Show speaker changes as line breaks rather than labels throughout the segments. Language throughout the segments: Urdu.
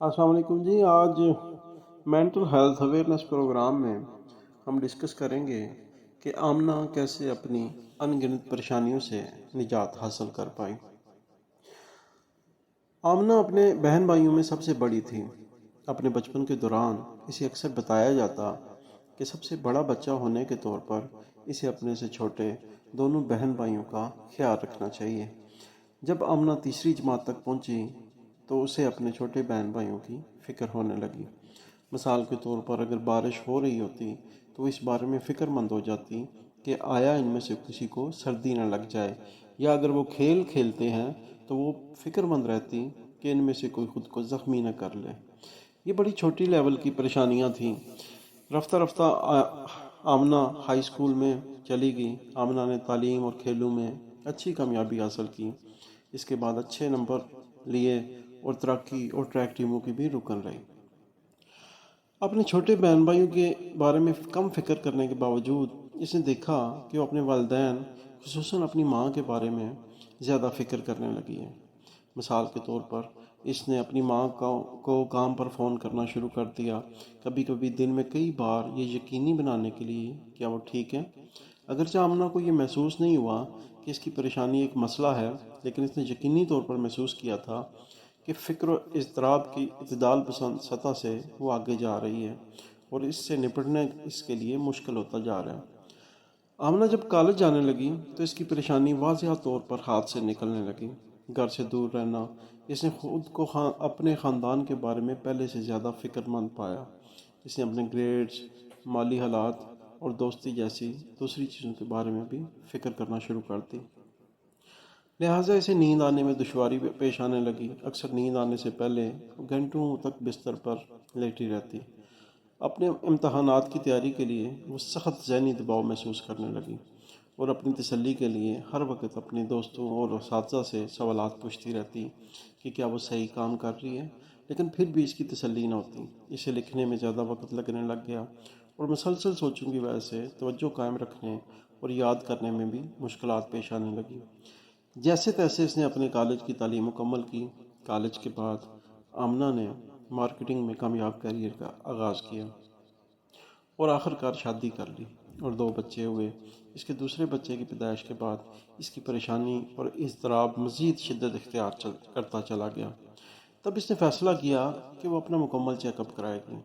السلام علیکم جی۔ آج مینٹل ہیلتھ اویئرنیس پروگرام میں ہم ڈسکس کریں گے کہ آمنہ کیسے اپنی ان گنت پریشانیوں سے نجات حاصل کر پائی۔ آمنہ اپنے بہن بھائیوں میں سب سے بڑی تھی۔ اپنے بچپن کے دوران اسے اکثر بتایا جاتا کہ سب سے بڑا بچہ ہونے کے طور پر اسے اپنے سے چھوٹے دونوں بہن بھائیوں کا خیال رکھنا چاہیے۔ جب آمنہ تیسری جماعت تک پہنچی تو اسے اپنے چھوٹے بہن بھائیوں کی فکر ہونے لگی۔ مثال کے طور پر اگر بارش ہو رہی ہوتی تو وہ اس بارے میں فکر مند ہو جاتی کہ آیا ان میں سے کسی کو سردی نہ لگ جائے، یا اگر وہ کھیل کھیلتے ہیں تو وہ فکر مند رہتی کہ ان میں سے کوئی خود کو زخمی نہ کر لے۔ یہ بڑی چھوٹی لیول کی پریشانیاں تھیں۔ رفتہ رفتہ آمنہ ہائی اسکول میں چلی گئی۔ آمنہ نے تعلیم اور کھیلوں میں اچھی کامیابی حاصل کی۔ اس کے بعد اچھے نمبر لیے اور ترقی اور ٹریک ٹیموں کی بھی رکن رہی۔ اپنے چھوٹے بہن بھائیوں کے بارے میں کم فکر کرنے کے باوجود اس نے دیکھا کہ وہ اپنے والدین خصوصاً اپنی ماں کے بارے میں زیادہ فکر کرنے لگی ہے۔ مثال کے طور پر اس نے اپنی ماں کو کام پر فون کرنا شروع کر دیا، کبھی کبھی دن میں کئی بار، یہ یقینی بنانے کے لیے کیا وہ ٹھیک ہے۔ اگرچہ آمنہ کو یہ محسوس نہیں ہوا کہ اس کی پریشانی ایک مسئلہ ہے، لیکن اس نے یقینی طور پر محسوس کیا تھا کہ فکر و اضطراب کی اعتدال پسند سطح سے وہ آگے جا رہی ہے اور اس سے نپٹنا اس کے لیے مشکل ہوتا جا رہا ہے۔ آمنہ جب کالج جانے لگی تو اس کی پریشانی واضح طور پر ہاتھ سے نکلنے لگی۔ گھر سے دور رہنا، اس نے خود کو اپنے خاندان کے بارے میں پہلے سے زیادہ فکر مند پایا۔ اس نے اپنے گریڈز، مالی حالات اور دوستی جیسی دوسری چیزوں کے بارے میں بھی فکر کرنا شروع کر دی۔ لہٰذا اسے نیند آنے میں دشواری پیش آنے لگی۔ اکثر نیند آنے سے پہلے گھنٹوں تک بستر پر لیٹی رہتی۔ اپنے امتحانات کی تیاری کے لیے وہ سخت ذہنی دباؤ محسوس کرنے لگی اور اپنی تسلی کے لیے ہر وقت اپنے دوستوں اور اساتذہ سے سوالات پوچھتی رہتی کہ کیا وہ صحیح کام کر رہی ہے، لیکن پھر بھی اس کی تسلی نہ ہوتی۔ اسے لکھنے میں زیادہ وقت لگنے لگ گیا اور مسلسل سوچوں کی وجہ سے توجہ قائم رکھنے اور یاد کرنے میں بھی مشکلات پیش آنے لگی۔ جیسے تیسے اس نے اپنے کالج کی تعلیم مکمل کی۔ کالج کے بعد آمنہ نے مارکیٹنگ میں کامیاب کیریئر کا آغاز کیا اور آخرکار شادی کر لی اور 2 بچے ہوئے۔ اس کے دوسرے بچے کی پیدائش کے بعد اس کی پریشانی اور اضطراب مزید شدت اختیار کرتا چلا گیا۔ تب اس نے فیصلہ کیا کہ وہ اپنا مکمل چیک اپ کرائے گی۔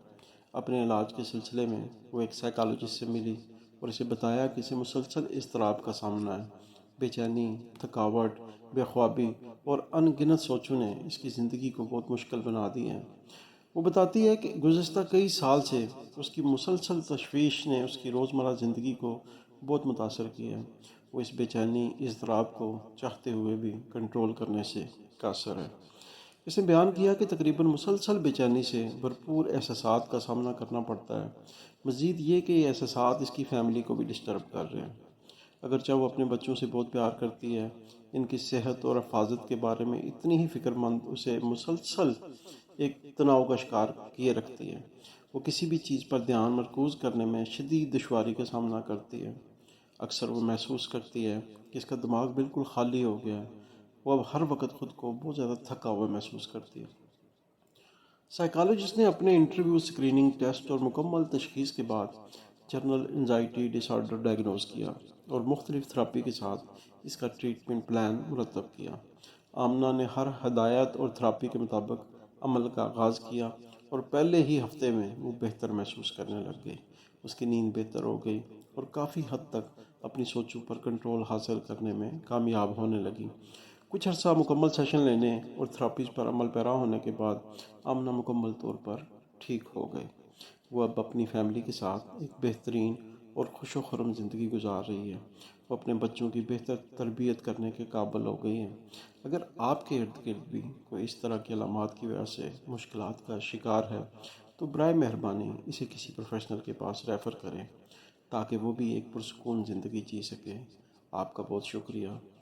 اپنے علاج کے سلسلے میں وہ ایک سائیکالوجسٹ سے ملی اور اسے بتایا کہ اسے مسلسل اضطراب کا سامنا ہے۔ بے چینی، تھکاوٹ، بے خوابی اور ان گنت سوچوں نے اس کی زندگی کو بہت مشکل بنا دی ہے۔ وہ بتاتی ہے کہ گزشتہ کئی سال سے اس کی مسلسل تشویش نے اس کی روزمرہ زندگی کو بہت متاثر کیا ہے۔ وہ اس بے چینی، اضطراب کو چاہتے ہوئے بھی کنٹرول کرنے سے قاصر ہے۔ اس نے بیان کیا کہ تقریباً مسلسل بے چینی سے بھرپور احساسات کا سامنا کرنا پڑتا ہے۔ مزید یہ کہ یہ احساسات اس کی فیملی کو بھی ڈسٹرب کر رہے ہیں۔ اگرچہ وہ اپنے بچوں سے بہت پیار کرتی ہے، ان کی صحت اور حفاظت کے بارے میں اتنی ہی فکر مند اسے مسلسل ایک تناؤ کا شکار کیے رکھتی ہے۔ وہ کسی بھی چیز پر دھیان مرکوز کرنے میں شدید دشواری کا سامنا کرتی ہے۔ اکثر وہ محسوس کرتی ہے کہ اس کا دماغ بالکل خالی ہو گیا ہے۔ وہ اب ہر وقت خود کو بہت زیادہ تھکا ہوا محسوس کرتی ہے۔ سائیکالوجسٹ نے اپنے انٹرویو، اسکریننگ ٹیسٹ اور مکمل تشخیص کے بعد جنرل انزائٹی ڈس آرڈر ڈائگنوز کیا اور مختلف تھراپی کے ساتھ اس کا ٹریٹمنٹ پلان مرتب کیا۔ آمنہ نے ہر ہدایت اور تھراپی کے مطابق عمل کا آغاز کیا اور پہلے ہی ہفتے میں وہ بہتر محسوس کرنے لگ گئی۔ اس کی نیند بہتر ہو گئی اور کافی حد تک اپنی سوچوں پر کنٹرول حاصل کرنے میں کامیاب ہونے لگی۔ کچھ عرصہ مکمل سیشن لینے اور تھراپیز پر عمل پیرا ہونے کے بعد آمنہ مکمل طور پر ٹھیک ہو گئے۔ وہ اب اپنی فیملی کے ساتھ ایک بہترین اور خوش و خرم زندگی گزار رہی ہے۔ وہ اپنے بچوں کی بہتر تربیت کرنے کے قابل ہو گئی ہیں۔ اگر آپ کے ارد گرد بھی کوئی اس طرح کی علامات کی وجہ سے مشکلات کا شکار ہے تو برائے مہربانی اسے کسی پروفیشنل کے پاس ریفر کریں تاکہ وہ بھی ایک پرسکون زندگی جی سکے۔ آپ کا بہت شکریہ۔